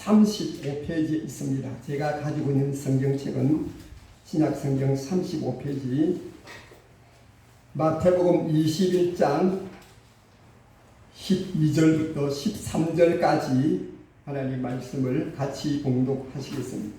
35페이지에 있습니다. 제가 가지고 있는 성경책은 신약성경 35페이지 마태복음 21장 12절부터 13절까지 하나님 말씀을 같이 봉독하시겠습니다.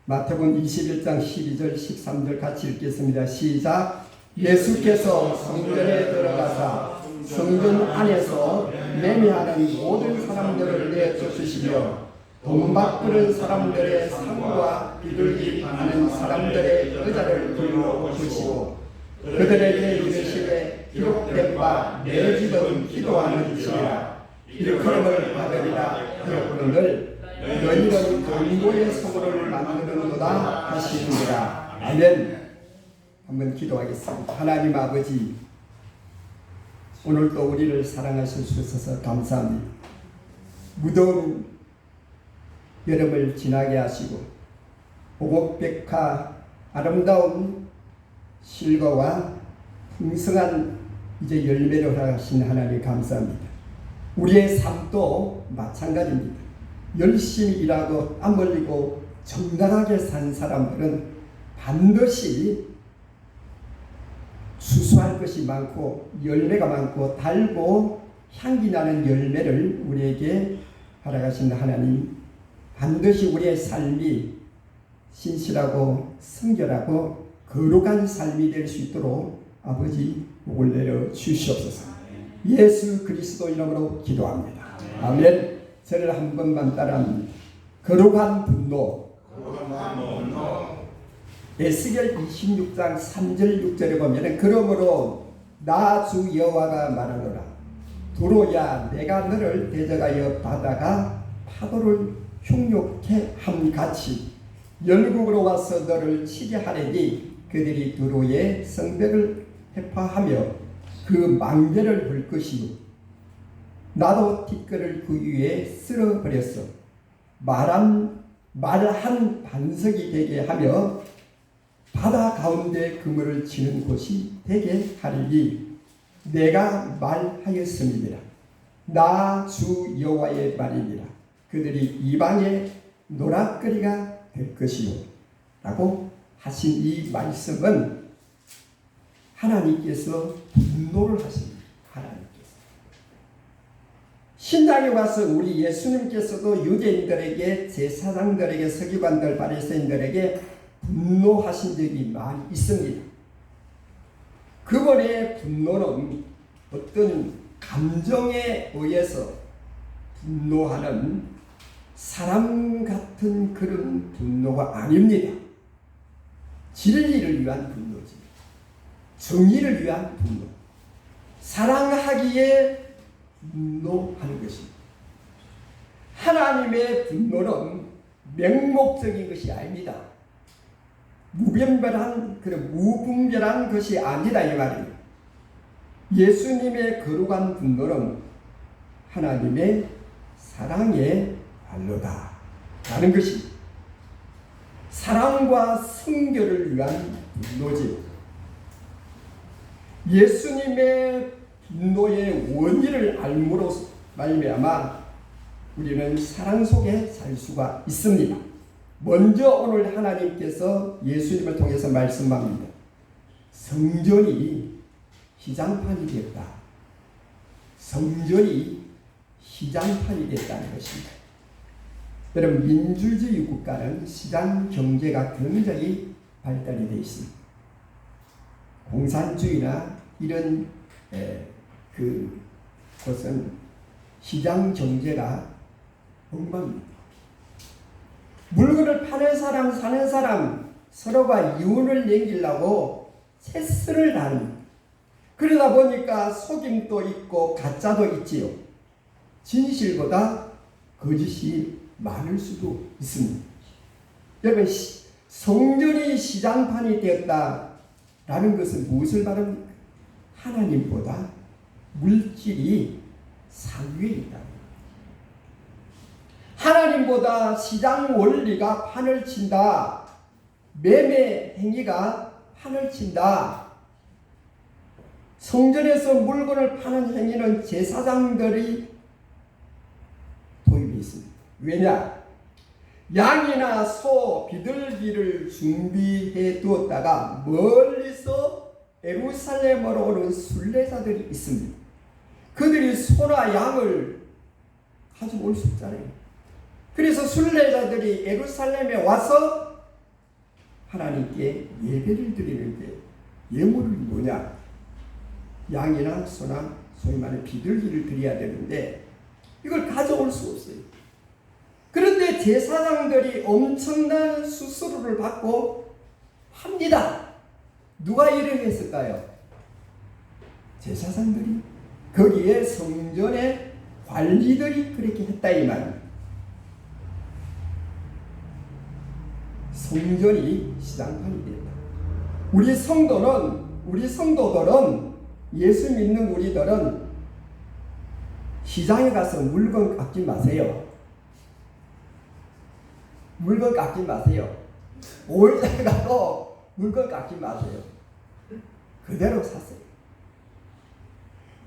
마태복음 21장 12절 13절 같이 읽겠습니다. 시작. 예수께서 성전에 들어가사 성전 안에서 매매하는 모든 사람들을 내쫓으시며 돈 바꾸는 사람들의 상과 비둘기 파는 사람들의 의자를 불러오시고 그들에게 이르시되 기록된 바 내 집은 기도하는 집이라 일컬음을 받으리라 하였거늘 너희는 강도의 소굴을 만드는도다 하시니라. 아멘. 한번 기도하겠습니다. 하나님 아버지, 오늘도 우리를 사랑하실 수 있어서 감사합니다. 무더운 여름을 지나게 하시고 오곡백화 아름다운 실과와 풍성한 이제 열매를 허락하신 하나님 감사합니다. 우리의 삶도 마찬가지입니다. 열심히 일하고 땀 흘리고 정당하게 산 사람들은 반드시 수수할 것이 많고 열매가 많고 달고 향기 나는 열매를 우리에게 허락하신 하나님, 반드시 우리의 삶이 신실하고 성결하고 거룩한 삶이 될 수 있도록 아버지 복을 내려 주시옵소서. 예수 그리스도 이름으로 기도합니다. 아멘. 저를 한 번만 따라합니다. 거룩한 분노. 에스겔 26장 3절 6절에 보면 그러므로 나 주 여호와가 말하노라. 두로야 내가 너를 대적하여 바다가 파도를 흉욕해 함같이 열국으로 와서 너를 치게 하려니 그들이 두로의 성벽을 해파하며 그 망대를 불 것이요 나도 티끌을 그 위에 쓸어버렸어. 말한 반석이 되게 하며 바다 가운데 그물을 치는 곳이 되게 하리니 내가 말하였습니다. 나 주 여호와의 말이니라. 그들이 이방의 노략거리가 될 것이요 라고 하신 이 말씀은 하나님께서 분노를 하십니다. 하나님께서 신당에 와서 우리 예수님께서도 유대인들에게 제사장들에게 서기관들 바리새인들에게 분노하신 적이 많이 있습니다. 그분의 분노는 어떤 감정에 의해서 분노하는 사람 같은 그런 분노가 아닙니다. 진리를 위한 분노지. 정의를 위한 분노. 사랑하기에 분노하는 것입니다. 하나님의 분노는 맹목적인 것이 아닙니다. 무분별한 것이 아니다 이 말입니다. 예수님의 거룩한 분노는 하나님의 사랑의 발로다 라는 것입니다. 사랑과 성결을 위한 분노지. 예수님의 분노의 원인을 알므로 말미암아 우리는 사랑 속에 살 수가 있습니다. 먼저 오늘 하나님께서 예수님을 통해서 말씀합니다. 성전이 시장판이 됐다. 성전이 시장판이 됐다는 것입니다. 여러분, 민주주의 국가는 시장 경제가 굉장히 발달이 되어 있습니다. 공산주의나 이런 것은 시장 경제가 엉망입니다. 물건을 파는 사람, 사는 사람 서로가 이윤을 남기려고 세스를 다닙니다. 그러다 보니까 속임도 있고 가짜도 있지요. 진실보다 거짓이 많을 수도 있습니다. 여러분, 성전이 시장판이 되었다라는 것은 무엇을 말합니까? 하나님보다 물질이 상위에 있다. 하나님보다 시장 원리가 판을 친다. 매매 행위가 판을 친다. 성전에서 물건을 파는 행위는 제사장들이 도입이 있습니다. 왜냐? 양이나 소, 비둘기를 준비해 두었다가 멀리서 예루살렘으로 오는 순례자들이 있습니다. 그들이 소나 양을 가지고 올 수 있잖아요. 그래서 순례자들이 예루살렘에 와서 하나님께 예배를 드리는데 예물이 뭐냐? 양이나 소나 소위 말하는 비둘기를 드려야 되는데 이걸 가져올 수 없어요. 그런데 제사장들이 엄청난 수수료를 받고 합니다. 누가 일을 했을까요? 제사장들이. 거기에 성전의 관리들이 그렇게 했다 이 말입니다. 성전이 시장판이 됐다. 우리 성도들은 예수 믿는 우리들은 시장에 가서 물건 깎지 마세요. 물건 깎지 마세요. 오일장에 가도 물건 깎지 마세요. 그대로 사세요.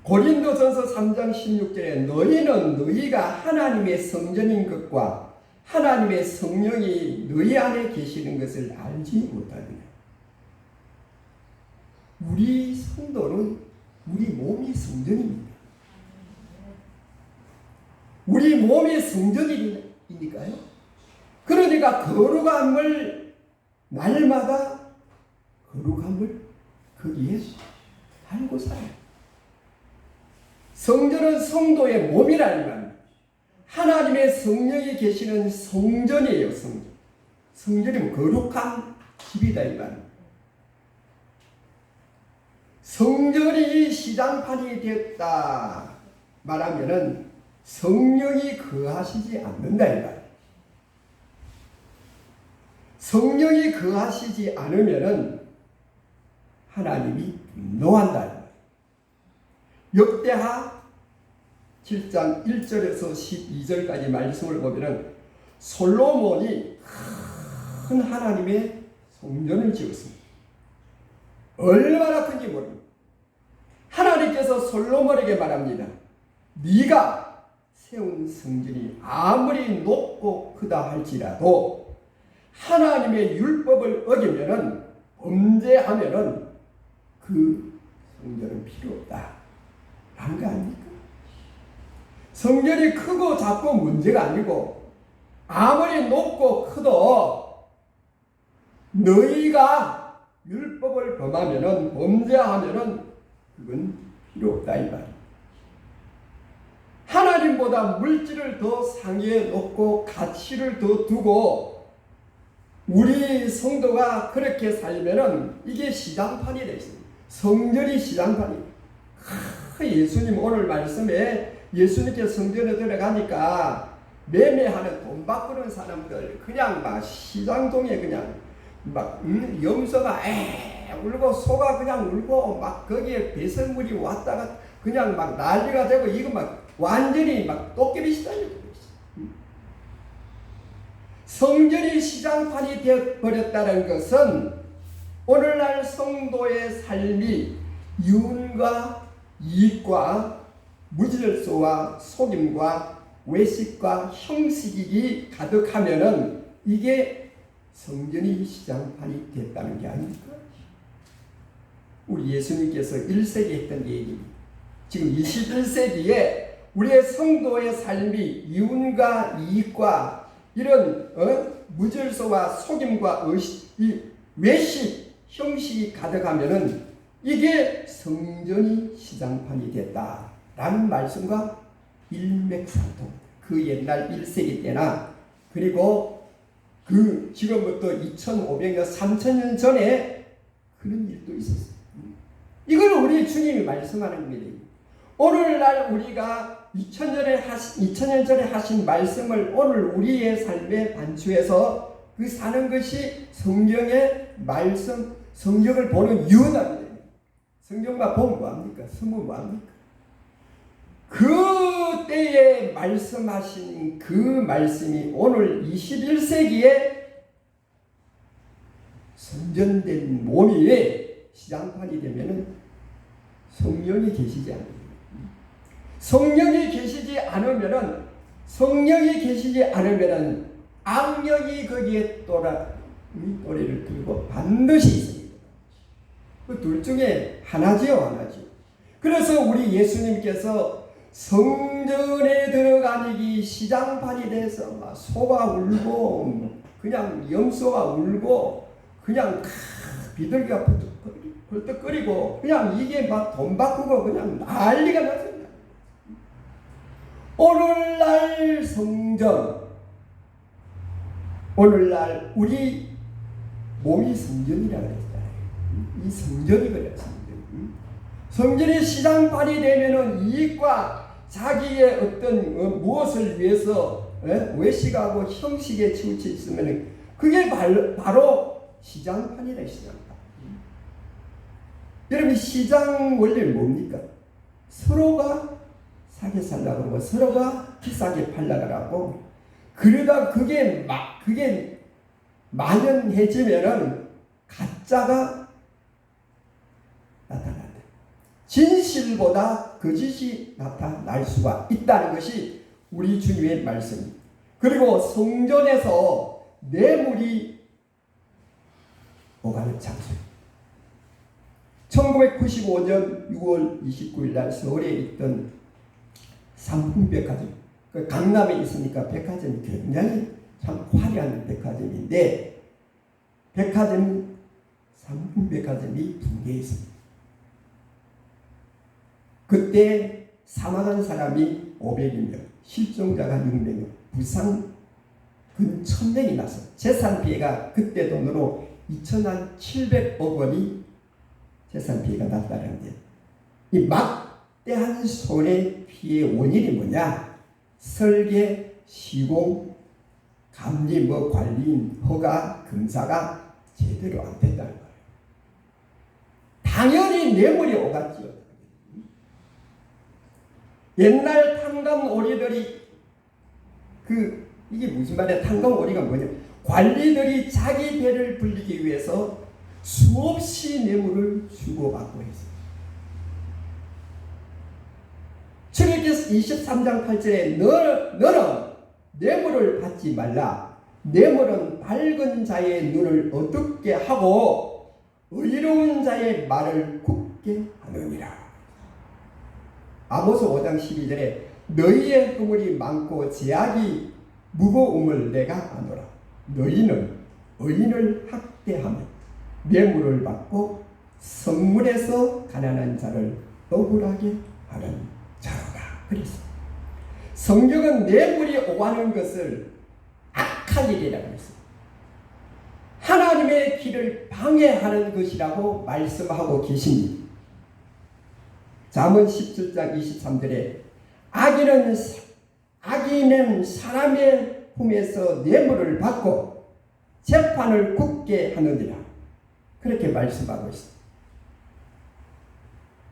고린도전서 3장 16절에 너희는 너희가 하나님의 성전인 것과 하나님의 성령이 너희 안에 계시는 것을 알지 못하느냐. 우리 성도는 우리 몸이 성전입니다. 우리 몸이 성전이니까요. 그러니까 거룩함을 날마다 거룩함을 거기에 달고 살아요. 성전은 성도의 몸이라는 말입니다. 하나님의 성령이 계시는 성전이에요. 성전이 거룩한 집이다 이 말입니다. 성전이 시장판이 되었다 말하면은 성령이 거하시지 않는다 이 말이에요. 성령이 거하시지 않으면은 하나님이 분노한다 이 말이에요. 역대하 7장 1절에서 12절까지 말씀을 보면은 솔로몬이 큰 하나님의 성전을 지었습니다. 얼마나 큰지 모릅니다. 하나님께서 솔로몬에게 말합니다. 네가 세운 성전이 아무리 높고 크다 할지라도 하나님의 율법을 어기면은 범죄하면은 그 성전은 필요 없다. 라는 거 아닙니까? 성전이 크고 작고 문제가 아니고 아무리 높고 커도 너희가 율법을 범하면은 범죄하면은 그건 필요 없다 이 말이에요. 하나님보다 물질을 더 상위에 놓고 가치를 더 두고 우리 성도가 그렇게 살면은 이게 시장판이 되어 있습니다. 성전이 시장판이. 예수님 오늘 말씀에 예수님께 성전에 들어가니까 매매하는 돈 바꾸는 사람들 그냥 막 시장동에 그냥 막 염소가 울고 소가 그냥 울고 막 거기에 배설물이 왔다가 그냥 막 난리가 되고 이거 막 완전히 막 도깨비 시장이 되고 있어요. 성전이 시장판이 되어버렸다는 것은 오늘날 성도의 삶이 이윤과 이익과 무질서와 속임과 외식과 형식이 가득하면은 이게 성전이 시장판이 됐다는 게 아닙니까? 우리 예수님께서 1세기 했던 얘기입니다. 지금 21세기에 우리의 성도의 삶이 이윤과 이익과 이런 무질서와 속임과 외식 형식이 가득하면은 이게 성전이 시장판이 됐다라는 말씀과 일맥상통. 그 옛날 1세기 때나 그리고 그 지금부터 2500년 3000년 전에 그런 일도 있었어요. 이걸 우리 주님이 말씀하는 겁니다. 오늘날 우리가 2000년 전에 하신 말씀을 오늘 우리의 삶에 반추해서 그 사는 것이 성경의 말씀, 성경을 보는 이유다. 성경만 보면 뭐합니까? 쓰면 뭐합니까? 그 때에 말씀하신 그 말씀이 오늘 21세기에 성전된 몸이 시장판이 되면은 성령이 계시지 않습니다. 성령이 계시지 않으면은 성령이 계시지 않으면 악령이 거기에 또래를 들고 반드시 있습니다. 그 둘 중에 하나지요, 하나지요. 그래서 우리 예수님께서 성전에 들어가기 시장판이 돼서 막 소가 울고 그냥 염소가 울고 그냥 비둘기가 벌떡거리고 그냥 이게 막 돈 바꾸고 그냥 난리가 났습니다. 오늘날 성전, 오늘날 우리 몸이 성전이라고 했잖아요. 이 성전이 그래요, 성전. 성전이 시장판이 되면은 이익과 자기의 어떤 무엇을 위해서 외식하고 형식에 치우쳐 있으면 그게 바로 시장판이다, 시장판. 여러분, 시장 원리는 뭡니까? 서로가 싸게 살라고 하고 서로가 비싸게 팔라고 하고 그러다 그게 만연해지면은 가짜가 나타난다. 진실보다 거짓이 나타날 수가 있다는 것이 우리 주님의 말씀입니다. 그리고 성전에서 뇌물이 오가는 장소. 1995년 6월 29일 날 서울에 있던 삼풍백화점, 강남에 있으니까 백화점이 굉장히 참 화려한 백화점인데 삼풍백화점이 붕괴했습니다. 그때 사망한 사람이 500여 명, 실종자가 600명, 부상 근 1000명이 나서 재산 피해가 그때 돈으로 2,700억 원이 재산 피해가 났다는데, 이 막대한 손해 피해 원인이 뭐냐? 설계, 시공, 감리, 관리인, 허가, 검사가 제대로 안 됐다는 거예요. 당연히 뇌물이 오갔죠. 옛날 탕감오리들이 이게 무슨 말이야? 탕감오리가 뭐냐? 관리들이 자기 배를 불리기 위해서 수없이 뇌물을 주고받고 했어요. 출애굽기 23장 8절에 너는 뇌물을 받지 말라. 뇌물은 밝은 자의 눈을 어둡게 하고 의로운 자의 말을 굳게 하느니라. 아모스 5장 12절에 너희의 허물이 많고 죄악이 무거움을 내가 아노라. 너희는 의인을 학대하며 뇌물을 받고 성문에서 가난한 자를 억울하게 하는 자로다. 그래서 성경은 뇌물이 오가는 것을 악한 일이라고 했습니다. 하나님의 길을 방해하는 것이라고 말씀하고 계십니다. 잠언 17장 23절에 악인은 사람의 품에서 뇌물을 받고 재판을 굳게 하느니라. 그렇게 말씀하고 있습니다.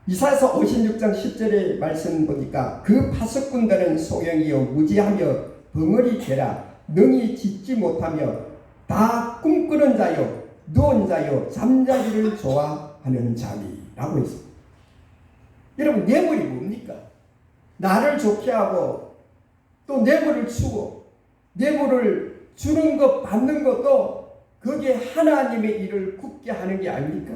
이사야서 56장 10절의 말씀 보니까 그 파수꾼들은 소경이요 무지하며 벙어리 되라. 능히 짓지 못하며 다 꿈꾸는 자요 누운 자요 잠자기를 좋아하는 자니라고 했습니다. 여러분, 뇌물이 뭡니까? 나를 좋게 하고 또 뇌물을 주고 뇌물을 주는 것 받는 것도 그게 하나님의 일을 굳게 하는 게 아닙니까?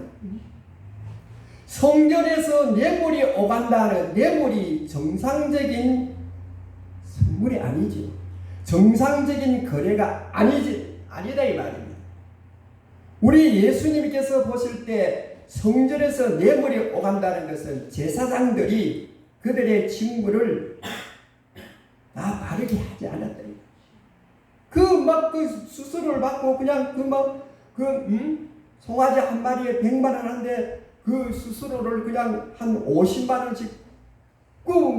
성전에서 뇌물이 오간다는 뇌물이 정상적인 선물이 아니지. 정상적인 거래가 아니다 이 말입니다. 우리 예수님께서 보실 때 성전에서 뇌물이 오간다는 것은 제사장들이 그들의 직무를 다 바르게 하지 않았다. 그 수수료를 받고 그냥 송아지 한 마리에 100만 원 하는데 그 수수료를 그냥 한 50만 원씩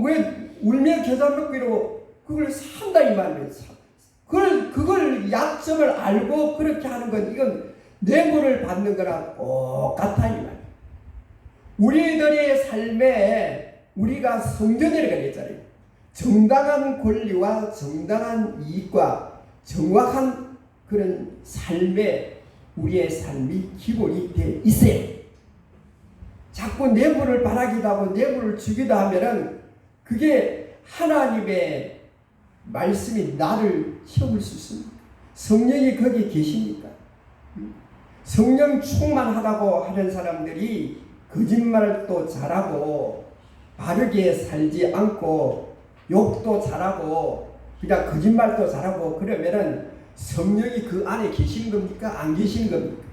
왜 울며 겨자 먹기로 그걸 산다 이 말이에요. 그걸 약점을 알고 그렇게 하는 건 이건 뇌물을 받는 거랑 똑같아 이 말이에요. 우리들의 삶에 우리가 성전이라고 했잖아요. 정당한 권리와 정당한 이익과 정확한 그런 삶에 우리의 삶이 기본이 돼 있어요. 자꾸 뇌물을 바라기도 하고 뇌물을 주기도 하면은 그게 하나님의 말씀이 나를 채울 수 있습니까? 성령이 거기 계십니까? 성령 충만하다고 하는 사람들이 거짓말을 또 잘하고 바르게 살지 않고 욕도 잘하고 그냥 거짓말도 잘하고 그러면은 성령이 그 안에 계신 겁니까? 안 계신 겁니까?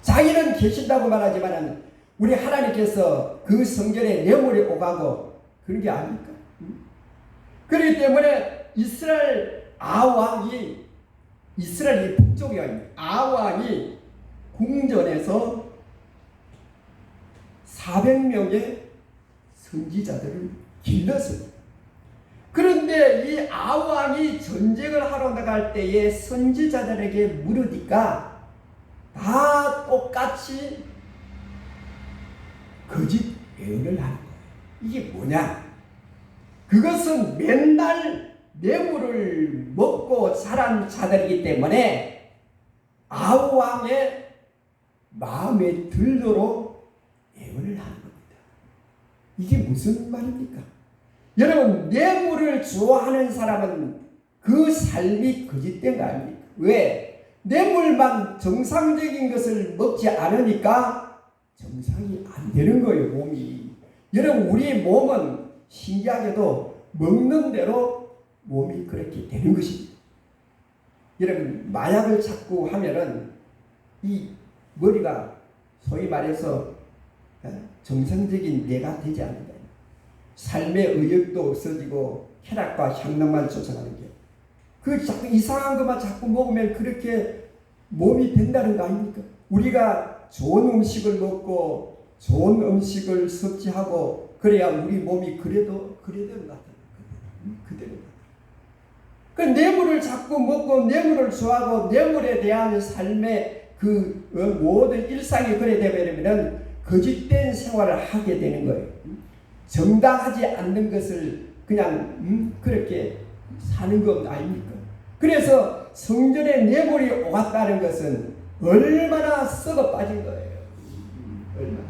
자기는 계신다고 말하지만은 우리 하나님께서 그 성전에 내물이 오가고 그런 게 아닙니까? 그렇기 때문에 이스라엘 아왕이 이스라엘이 북쪽이 아닙니다. 아왕이 궁전에서 400명의 선지자들을 길렀습니다. 그런데 이 아왕이 전쟁을 하러 나갈 때에 선지자들에게 물으니까 다 똑같이 거짓 예언을 하는 거예요. 이게 뭐냐? 그것은 맨날 뇌물을 먹고 자란 자들이기 때문에 아왕의 마음에 들도록 예언을 하는 겁니다. 이게 무슨 말입니까? 여러분, 뇌물을 좋아하는 사람은 그 삶이 거짓된 거 아닙니까? 왜? 뇌물만 정상적인 것을 먹지 않으니까 정상이 안 되는 거예요, 몸이. 여러분, 우리 몸은 신기하게도 먹는 대로 몸이 그렇게 되는 것입니다. 여러분, 마약을 자꾸 하면은 이 머리가 소위 말해서 정상적인 뇌가 되지 않는다. 삶의 의욕도 없어지고 쾌락과 향락만 쫓아가는 게. 그 자꾸 이상한 것만 자꾸 먹으면 그렇게 몸이 된다는 거 아닙니까? 우리가 좋은 음식을 먹고 좋은 음식을 섭취하고 그래야 우리 몸이 그대로 나타나요. 그대로. 그 뇌물을 자꾸 먹고 뇌물을 좋아하고 뇌물에 대한 삶의 그 모든 일상이 그래 되면 거짓된 생활을 하게 되는 거예요. 정당하지 않는 것을 그냥 그렇게 사는 것 아닙니까? 그래서 성전에 뇌물이 오갔다는 것은 얼마나 썩어 빠진 거예요. 얼마나.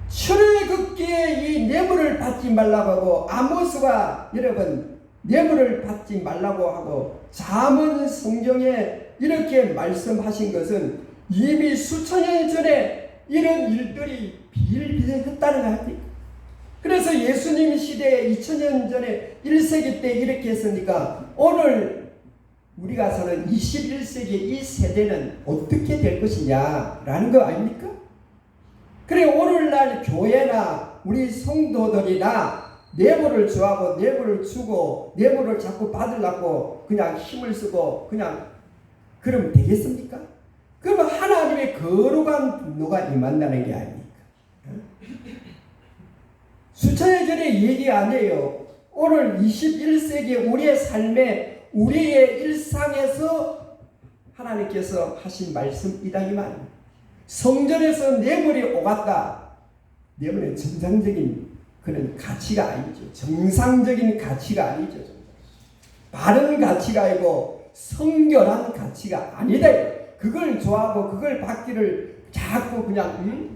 출애굽기에 이 뇌물을 받지 말라고 하고 아모스가 여러분 뇌물을 받지 말라고 하고 잠언 성경에 이렇게 말씀하신 것은 이미 수천 년 전에 이런 일들이 비일비재했다는 거 아닙니까? 그래서 예수님 시대에 2000년 전에 1세기 때 이렇게 했으니까 오늘 우리가 사는 21세기 이 세대는 어떻게 될 것이냐라는 거 아닙니까? 그래 오늘날 교회나 우리 성도들이나 뇌물을 좋아하고 뇌물을 주고 뇌물을 자꾸 받으려고 그냥 힘을 쓰고 그냥 그러면 되겠습니까? 그러면 하나님의 거룩한 분노가 임한다는 게 아닙니까? 수천년 전에 얘기 아니에요. 오늘 21세기 우리의 삶에 우리의 일상에서 하나님께서 하신 말씀이다 이 말입니다. 성전에서 뇌물이 오갔다. 뇌물은 정상적인 그런 가치가 아니죠. 정상적인 가치가 아니죠. 바른 가치가 아니고 성결한 가치가 아니다. 그걸 좋아하고 그걸 받기를 자꾸 그냥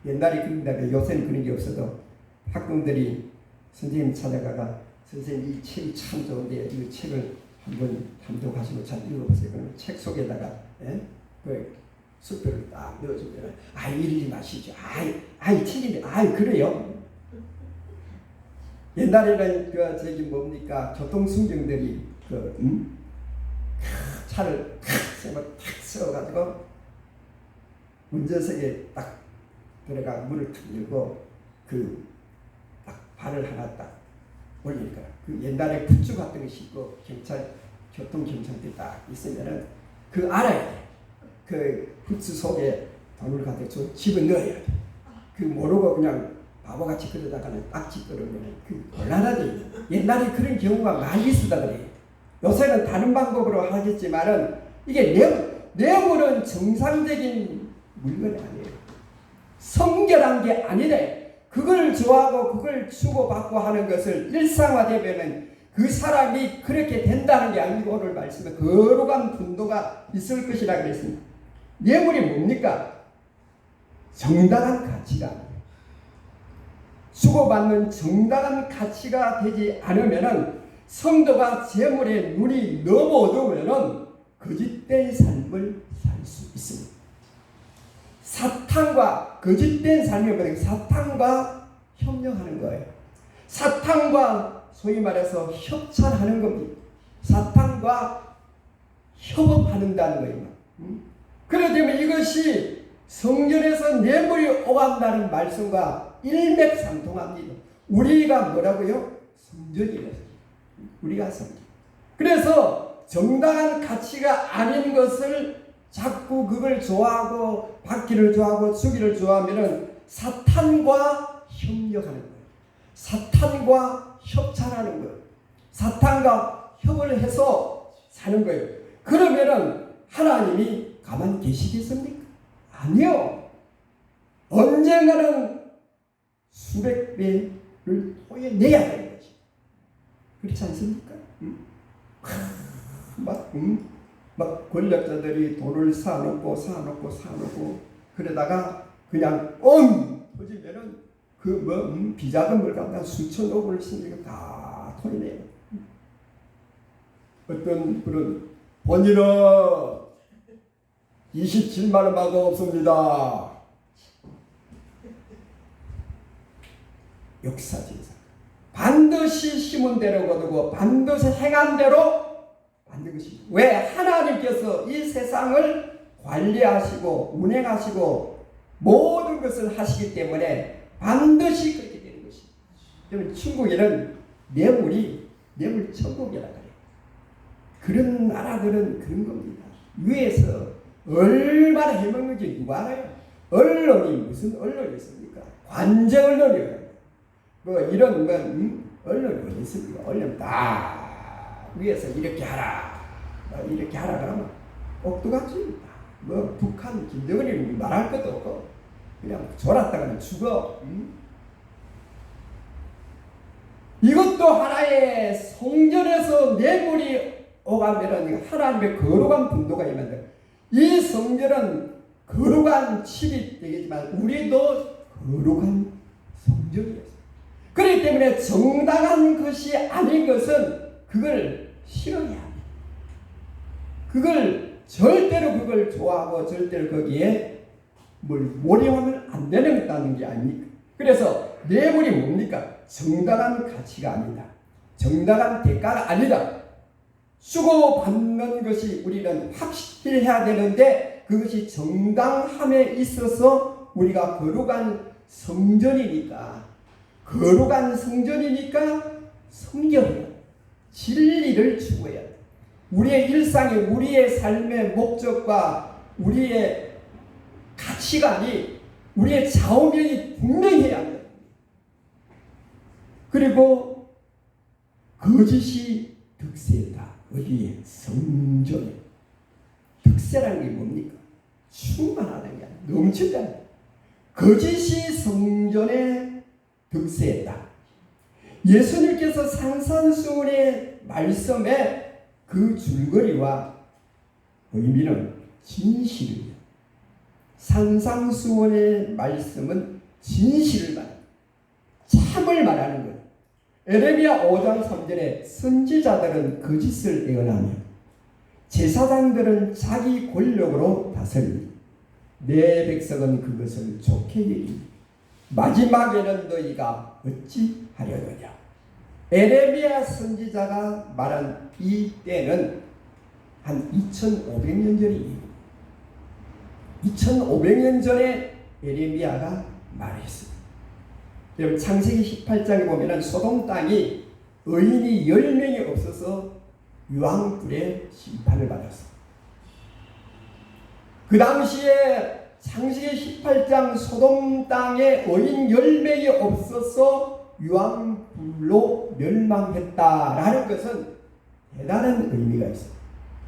옛날에 그런다면 요새는 그런 게 없어도 학생들이 선생님 찾아가가 선생님 이 책이 참 좋은데 이 책을 한번 감독하시고 잘 읽어보세요. 그러면 책 속에다가 그 수표를 딱 넣어주면 읽지 마시죠. 이 책인데 그래요. 옛날에는 저기 뭡니까 교통순경들이 차를 탁 세워가지고 운전석에 딱 들어가 문을 탁 열고 딱 발을 하나 딱 올리니까 그 옛날에 굿즈 같은 거 신고 교통경찰대 딱 있으면은 그 알아야 돼. 그 굿즈 속에 돈을 갖다 집어넣어야 돼. 그 모르고 그냥 바보같이 그러다가는 딱지 끌어오면 그 곤란하지. 옛날에 그런 경우가 많이 있었다 그래. 요새는 다른 방법으로 하겠지만은 이게 뇌물은 정상적인 물건이 아니에요. 성결한 게 아니래. 그걸 좋아하고 그걸 주고받고 하는 것을 일상화되면은 그 사람이 그렇게 된다는 게 아니고 오늘 말씀에 거룩한 분도가 있을 것이라 그랬습니다. 뇌물이 뭡니까? 정당한 가치가 주고받는 정당한 가치가 되지 않으면 성도가 재물에 눈이 너무 어두우면 거짓된 삶을 살 수 있습니다. 사탄과 거짓된 삶이 뭐냐? 사탄과 협력하는 거예요. 사탄과 소위 말해서 협찬하는 겁니다. 사탄과 협업하는다는 거예요. 그러면 이것이 성전에서 뇌물이 오간다는 말씀과 일맥상통합니다. 우리가 뭐라고요? 성전이래요. 우리가 성전. 그래서 정당한 가치가 아닌 것을 자꾸 그걸 좋아하고 받기를 좋아하고 주기를 좋아하면은 사탄과 협력하는 거예요. 사탄과 협찬하는 거예요. 사탄과 협을 해서 사는 거예요. 그러면은 하나님이 가만히 계시겠습니까? 아니요. 언젠가는 수백 배를 토해내야 되는 것이. 그렇지 않습니까? 막 권력자들이 돈을 사놓고 그러다가 그냥 터지면은 비자금을 갖다 수천억 원씩 다 토해내요. 어떤 분은 본인은 27만 원밖에 없습니다. 역사진사. 반드시 심은 대로 거두고 반드시 행한 대로 받는 것입니다. 왜? 하나님께서 이 세상을 관리하시고 운행하시고 모든 것을 하시기 때문에 반드시 그렇게 되는 것입니다. 여러분, 중국에는 뇌물 천국이라고 해요. 그런 나라들은 그런 겁니다. 위에서 얼마나 해먹는지 누가 알아요? 언론이 무슨 언론이 있습니까? 관제 언론이에요. 이런 언론이 어디 있습니까? 언론 다 위에서 이렇게 하라 그러면 옥두각시입니다. 북한 김정은이 말할 것도 없고 그냥 졸았다가는 죽어. 이것도 하나의 성전에서 뇌물이 오가면 하나님의 거룩한 분도가 임한다. 이 성전은 거룩한 집이 되겠지만 우리도 거룩한 성전이었습니다. 그렇기 때문에 정당한 것이 아닌 것은 그걸 싫어야 합니다. 절대로 좋아하고 절대로 거기에 몰입하면 안 되는 게 아닙니까? 그래서 뇌물이 뭡니까? 정당한 가치가 아니다. 정당한 대가가 아니다. 주고받는 것이 우리는 확실해야 되는데 그것이 정당함에 있어서 우리가 거룩한 성전이니까 성결해야 진리를 추구해야 돼. 우리의 일상에 우리의 삶의 목적과 우리의 가치관이 우리의 좌우명이 분명해야 돼. 그리고 거짓이 득세다. 어디에? 성전에. 득세라는 게 뭡니까? 충만하다는 게 아니라 넘친다는 거예요. 거짓이 성전에 득세했다. 예수님께서 산산수훈의 말씀에 그 줄거리와 의미는 진실이에요. 산상수훈의 말씀은 진실을 말합니다. 참을 말하는 거예요. 에레미야 5장 3절에 선지자들은 거짓을 예언하며 제사장들은 자기 권력으로 다스리니 내 백성은 그것을 좋게 여기니 마지막에는 너희가 어찌 하려느냐. 에레미야 선지자가 말한 이 때는 한 2500년 전이에요. 2500년 전에 에레미야가 말했습니다. 여러분, 창세기 18장에 보면 소돔 땅이 의인이 10명이 없어서 유황불의 심판을 받았습니다. 그 당시에 창세기 18장 소돔 땅에 의인 10명이 없어서 유황불로 멸망했다라는 것은 대단한 의미가 있습니다.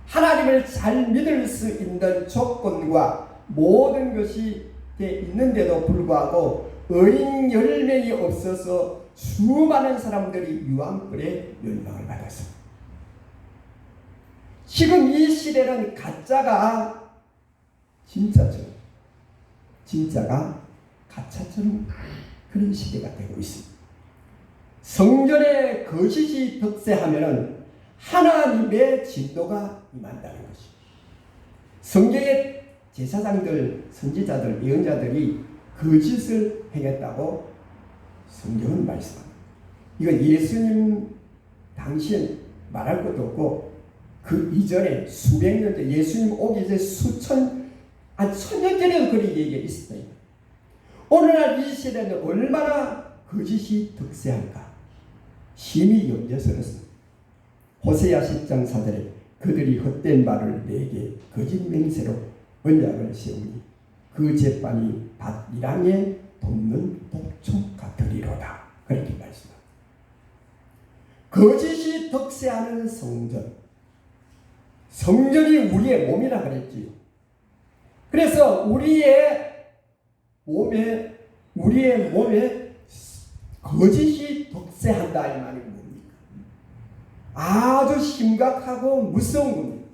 하나님을 잘 믿을 수 있는 조건과 모든 것이 있는데도 불구하고 의인 10명이 없어서 수많은 사람들이 유황불에 멸망을 받았습니다. 지금 이 시대는 가짜가 진짜처럼, 진짜가 가짜처럼 그런 시대가 되고 있습니다. 성전에 거짓이 득세하면 하나님의 진도가 임한다는 것입니다. 성경의 제사장들, 선지자들, 예언자들이 거짓을 행했다고 성경은 말씀합니다. 이건 예수님 당시엔 말할 것도 없고 그 이전에 수백 년 전 예수님 오기 전에 천년 전에도 그런 얘기가 있었어요. 오늘날 이 시대는 얼마나 거짓이 득세할까 심히 염려스럽습니다. 호세아 10장 4절에 그들이 헛된 말을 내게 거짓 맹세로 언약을 세우니 그 재판이 밭 이랑에 돕는 독촉 같으리로다. 그렇게 말씀합니다. 거짓이 득세하는 성전. 성전이 우리의 몸이라 그랬지요. 그래서 우리의 몸에 거짓이 득세한다 이 말이 뭡니까? 아주 심각하고 무서운 겁니다.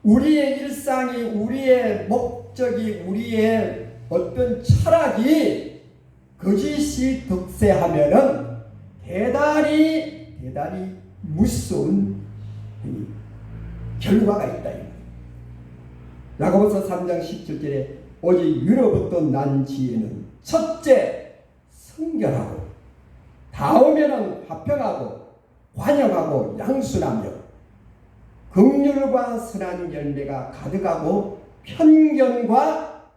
우리의 일상이, 우리의 목적이, 우리의 어떤 철학이 거짓이 득세하면은 대단히 무서운 결과가 있다. 야고보서 3장 17절에 오직 위로부터 난 지혜는 첫째 성결하고 다음에는 화평하고 관용하고 양순하며 긍휼과 선한 열매가 가득하고 편견과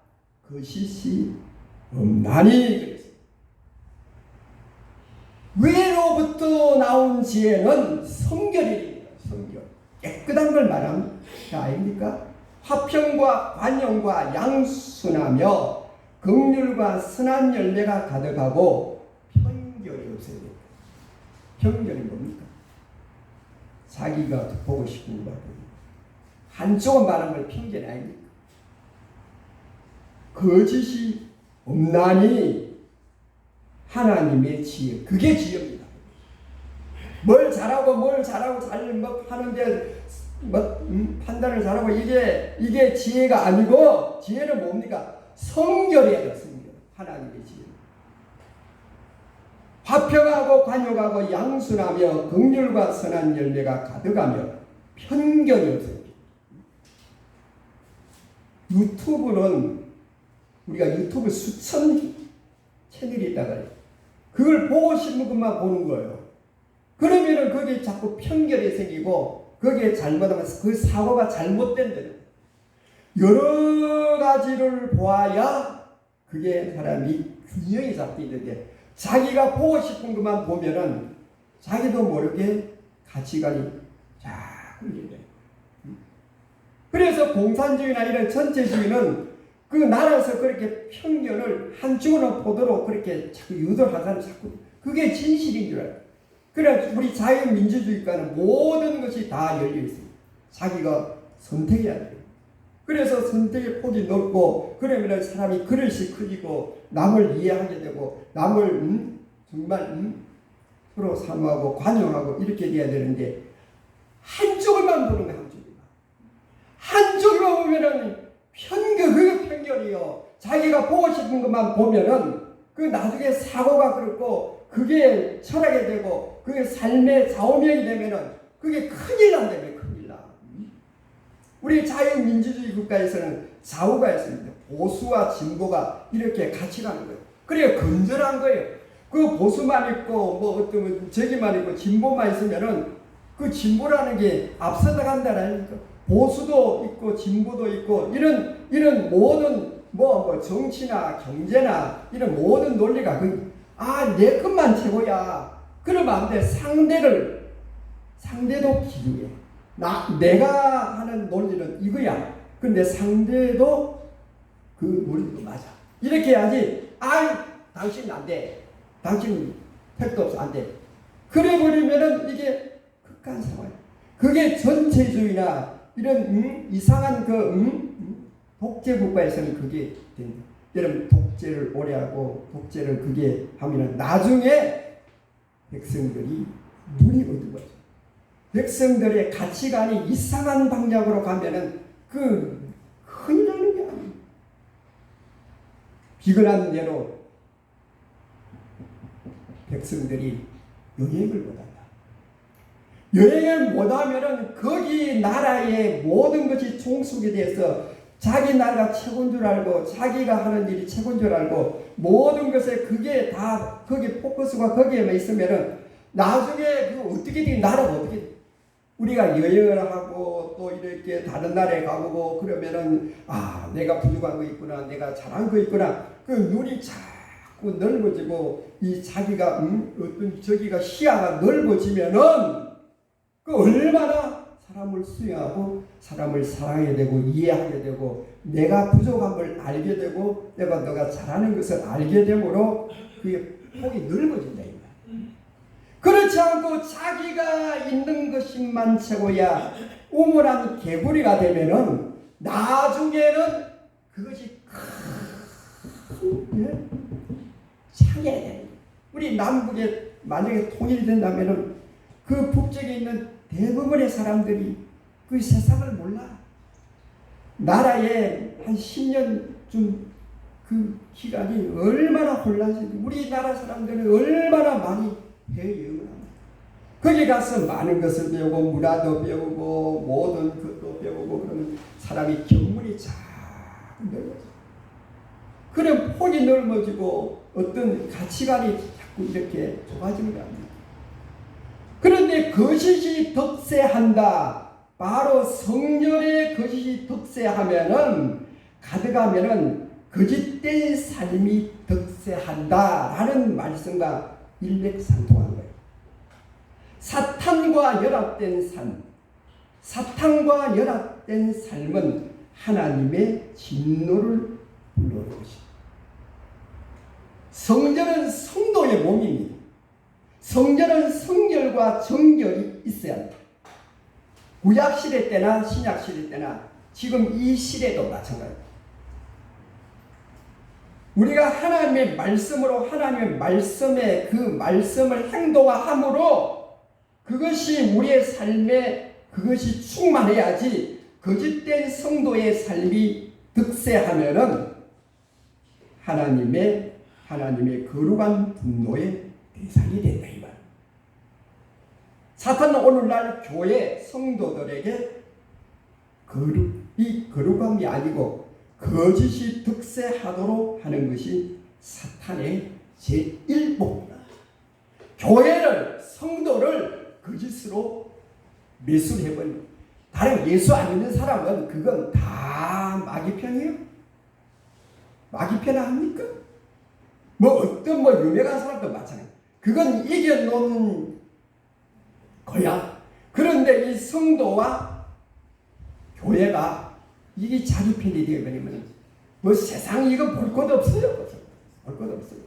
거짓이 없나니. 위로부터 나온 지혜는 성결입니다. 성결. 깨끗한 걸 말하는 게 아닙니까? 화평과 관용과 양순하며 긍휼과 선한 열매가 가득하고 편견이 없어야 됩니다. 편견이 뭡니까? 자기가 보고 싶은 것 한쪽은 말하는 걸 편견이 아닙니까? 거짓이 없나니 하나님의 지혜, 그게 지혜입니다. 뭘 잘하고 하는데 판단을 잘하고 이게 지혜가 아니고, 지혜는 뭡니까? 성결이에요. 성결. 하나님의 지혜. 화평하고 관용하고 양순하며 긍휼과 선한 열매가 가득하며 편견이 없어요. 유튜브는 우리가 유튜브 수천 채널이 있다가 그걸 보고 싶은 것만 보는 거예요. 그러면은 거기에 자꾸 편견이 생기고 거기에 잘못하면 그 사고가 잘못된 대로 여러 가지를 보아야 그게 사람이 균형이 잡히는데, 자기가 보고 싶은 것만 보면은 자기도 모르게 가치관이 자꾸 이래. 그래서 공산주의나 이런 전체주의는 그 나라에서 그렇게 편견을 한쪽으로 보도록 그렇게 자꾸 유도를 하잖아요. 자꾸 그게 진실인 줄 알아요. 그래 우리 자유민주주의가는 모든 것이 다 열려 있습니다. 자기가 선택해야 돼요. 그래서 선택의 폭이 넓고, 그러면 사람이 그릇이 커지고 남을 이해하게 되고 남을 정말 서로 사모하고 관용하고 이렇게 돼야 되는데, 한쪽을만 보는 거야. 한쪽으로 보면은 그게 편견이요. 자기가 보고 싶은 것만 보면은 그 나중에 사고가 그렇고 그게 철학이 되고 그게 삶의 좌우명이 되면은 그게 큰일 난다며. 큰일 나. 우리 자유민주주의 국가에서는 좌우가 있습니다. 보수와 진보가 이렇게 같이 가는 거예요. 그래 건전한 거예요. 그 보수만 있고 뭐 어떤 저기만 있고 진보만 있으면은 그 진보라는 게 앞서다 간다라니까. 보수도 있고 진보도 있고 이런 모든 뭐 정치나 경제나 이런 모든 논리가 내 것만 최고야. 그러면 안 돼. 상대도 기중해. 내가 하는 논리는 이거야. 근데 상대도 그 논리도 맞아. 이렇게 해야지. 당신은 안 돼. 당신 택도 없어. 안 돼. 그래 버리면은 이게 극한 상황이야. 그게 전체주의나 이런 이상한 독재 국가에서는 그게 됩니다. 여러분 독재를 오래 하고 독재를 그게 하면은 나중에 백성들이 눈이 어두워져. 백성들의 가치관이 이상한 방향으로 가면은 그 큰일 나는 게 아니에요. 비근한 대로 백성들이 여행을 못한다. 여행을 못하면은 거기 나라의 모든 것이 종속이 돼서 자기 나라가 최고인 줄 알고 자기가 하는 일이 최고인 줄 알고 모든 것에 그게 다 거기 포커스가 거기에만 있으면은 나중에 그 어떻게 돼? 나라가 어떻게 돼? 우리가 여행을 하고 또 이렇게 다른 나라에 가보고 그러면은 아 내가 부족한 거 있구나 내가 잘한 거 있구나 그 눈이 자꾸 넓어지고 이 자기가 어떤 저기가 시야가 넓어지면은 그 얼마나 사람을 수용하고 사람을 사랑해야 되고 이해하게 되고 내가 부족한 걸 알게 되고 내가 너가 잘하는 것을 알게 되므로 그게 폭이 넓어진다. 그렇지 않고 자기가 있는 것만 최고야 우물한 개구리가 되면은 나중에는 그것이 큰 창에 우리 남북에 만약에 통일이 된다면은 그 북쪽에 있는 대부분의 사람들이 그 세상을 몰라. 나라에 한 10년쯤 그 기간이 얼마나 혼란스러워. 우리나라 사람들은 얼마나 많이 해외여행을 합니다. 거기 가서 많은 것을 배우고 문화도 배우고 모든 것도 배우고 그러면 사람이 견문이 자꾸 넓어져. 그런 폭이 넓어지고 어떤 가치관이 자꾸 이렇게 좁아지는 거 아닙니까? 그런데 거짓이 득세한다. 바로 성전에 거짓이 득세하면은 가득하면은 거짓된 삶이 득세한다라는 말씀과 일맥상통한 거예요. 사탄과 연합된 삶, 사탄과 연합된 삶은 하나님의 진노를 불러오는 것입니다. 성전은 성도의 몸입니다. 성전은 성결과 정결이 있어야 합니다. 구약시대 때나 신약시대 때나 지금 이 시대도 마찬가지입니다. 우리가 하나님의 말씀으로 하나님의 말씀에 그 말씀을 행동함으로 그것이 우리의 삶에 그것이 충만해야지 거짓된 성도의 삶이 득세하면은 하나님의 거룩한 분노의 대상이 된다 이 말. 사탄은 오늘날 교회 성도들에게 이 거룩함이 아니고 거짓이 득세하도록 하는 것이 사탄의 제1목입니다. 교회를 성도를 거짓으로 매수해버립니다. 다른 예수 안 믿는 사람은 그건 다 마귀편이에요. 마귀편 아닙니까? 어떤 유명한 사람도 마찬가지예요. 그건 이겨놓은 거야. 그런데 이 성도와 교회가 이게 자기 편이 되어버리면 세상 이거 볼 것 없어요. 볼 것 없어요.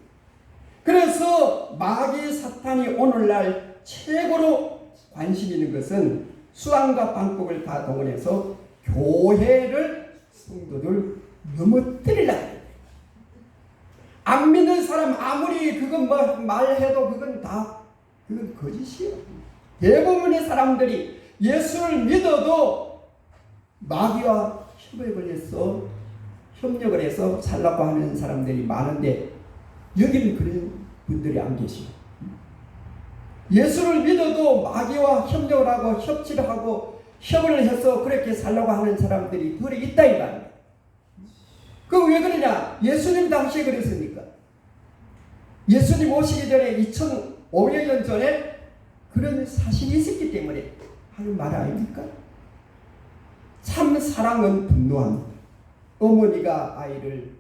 그래서 마귀 사탄이 오늘날 최고로 관심 있는 것은 수단과 방법을 다 동원해서 교회를 성도들 넘어뜨리려고 해요. 안 믿는 사람 아무리 그건 말해도 그건 거짓이에요. 대부분의 사람들이 예수를 믿어도 마귀와 협력을 해서 살라고 하는 사람들이 많은데 여기는 그런 분들이 안 계시요. 예수를 믿어도 마귀와 협력을 하고 협치를 하고 협을 해서 그렇게 살라고 하는 사람들이 덜 있다 이 말이에요. 그럼 왜 그러냐? 예수님 당시에 그랬습니까? 예수님 오시기 전에 2500여 년 전에 그런 사실이 있었기 때문에 하는 말 아닙니까? 참 사랑은 분노합니다. 어머니가 아이를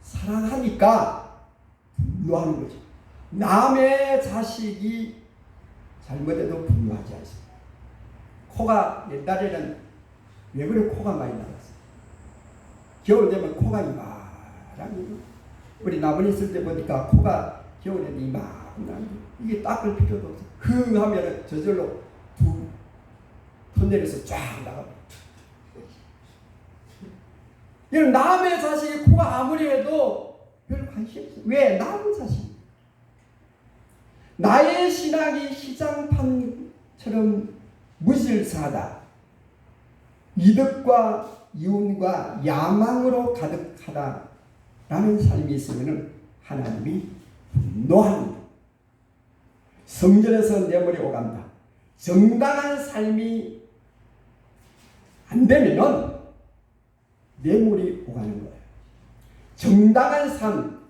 사랑하니까 분노하는 거죠. 남의 자식이 잘못해도 분노하지 않습니다. 코가 옛날에는 왜 그래 코가 많이 나갔어요. 겨울 되면 코가 이만한 우리 나무니 있을 때 보니까 코가 겨울에는 이만한 이게 닦을 필요도 없어. 하면은 저절로 터널에서 쫙 나갑니다. 남의 자식이 코가 아무리 해도 별 관심 없어요. 왜? 남의 자식. 나의 신앙이 시장판처럼 무질서하다. 이득과 이윤과 야망으로 가득하다. 라는 삶이 있으면 하나님이 분노합니다. 성전에서 뇌물이 오간다. 정당한 삶이 안 되면은 뇌물이 오가는 거예요. 정당한 삶,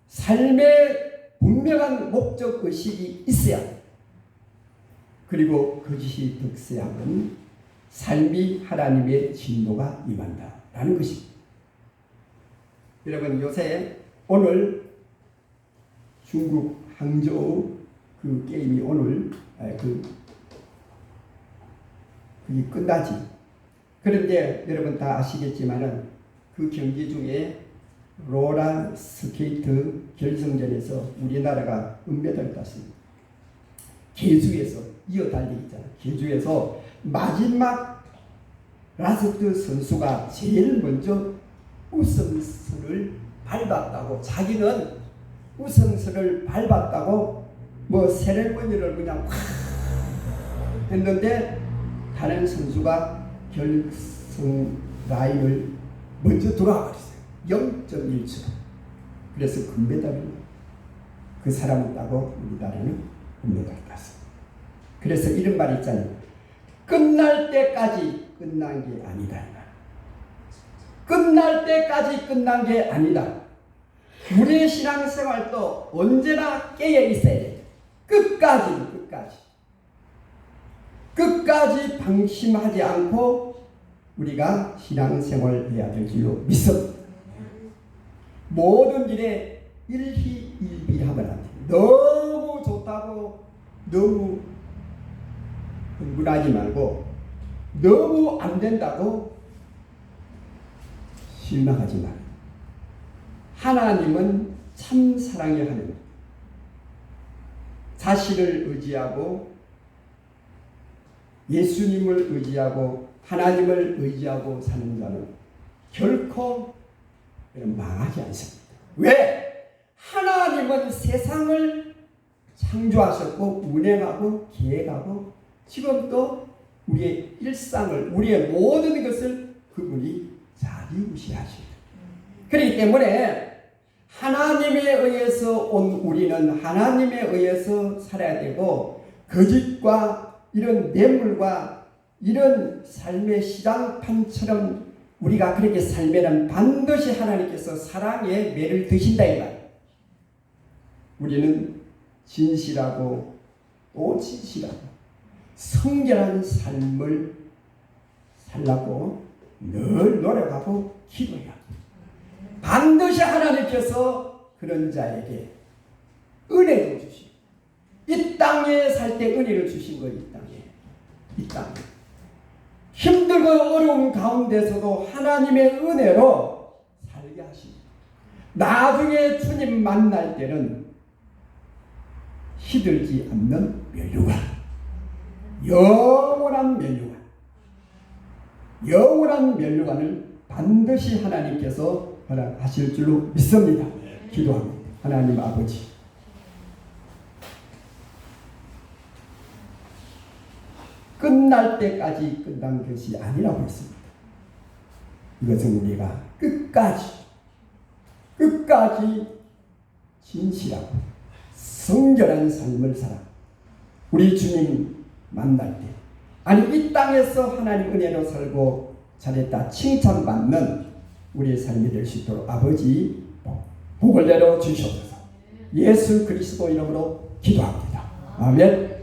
삶의 분명한 목적 의식이 있어야 돼요. 그리고 거짓이 득세하면 삶이 하나님의 진노가 임한다라는 것입니다. 여러분 요새 오늘 중국 항저우 그 게임이 오늘 그게 끝나지. 그런데 여러분 다 아시겠지만은 그 경기 중에 롤러 스케이트 결승전에서 우리나라가 은메달을 땄습니다. 계주에서 이어달리기잖아. 계주에서 마지막 라스트 선수가 제일 먼저 우승선을 밟았다고, 자기는 우승선을 밟았다고 뭐 세레머니를 그냥 확 했는데 다른 선수가 결승 라인을 먼저 돌아와 버렸어요. 0.1초. 그래서 금메달을 그 사람은 따고 우리나라는 금메달을 땄어요. 그래서 이런 말이 있잖아요. 끝날 때까지 끝난 게 아니다. 끝날 때까지 끝난 게 아니다. 우리의 신앙생활도 언제나 깨어 있어야 돼. 끝까지 방심하지 않고 우리가 신앙생활을 해야 될 줄로 믿습니다. 모든 일에 일희일비하면 안 돼. 너무 좋다고 너무 흥분하지 말고, 너무 안 된다고 실망하지 말고. 하나님은 참 사랑의 하나님. 자신을 의지하고 예수님을 의지하고 하나님을 의지하고 사는 자는 결코 망하지 않습니다. 왜? 하나님은 세상을 창조하셨고 운행하고 기획하고 지금도 우리의 일상을, 우리의 모든 것을 그분이 잘 이루시하십니다. 그렇기 때문에 하나님에 의해서 온 우리는 하나님에 의해서 살아야 되고, 거짓과 이런 뇌물과 이런 삶의 시장판처럼 우리가 그렇게 살면은 반드시 하나님께서 사랑의 매를 드신다 이 말. 우리는 진실하고 또 진실하고 성결한 삶을 살라고 늘 노력하고 기도해야 합니다. 반드시 하나님께서 그런 자에게 은혜도 주시고, 이 땅에 살 때 은혜를 주신 거예요. 이 땅에 힘들고 어려운 가운데서도 하나님의 은혜로 살게 하십니다. 나중에 주님 만날 때는 시들지 않는 면류관, 영원한 면류관을 반드시 하나님께서 허락하실 줄로 믿습니다. 기도합니다. 하나님 아버지, 끝날 때까지 끝난 것이 아니라고 했습니다. 이것은 우리가 끝까지 진실하고 성결한 삶을 살아 우리 주님 만날 때, 아니 이 땅에서 하나님 은혜로 살고 잘했다 칭찬받는 우리의 삶이 될 수 있도록 아버지 복을 내려 주시옵소서. 예수 그리스도 이름으로 기도합니다. 아멘.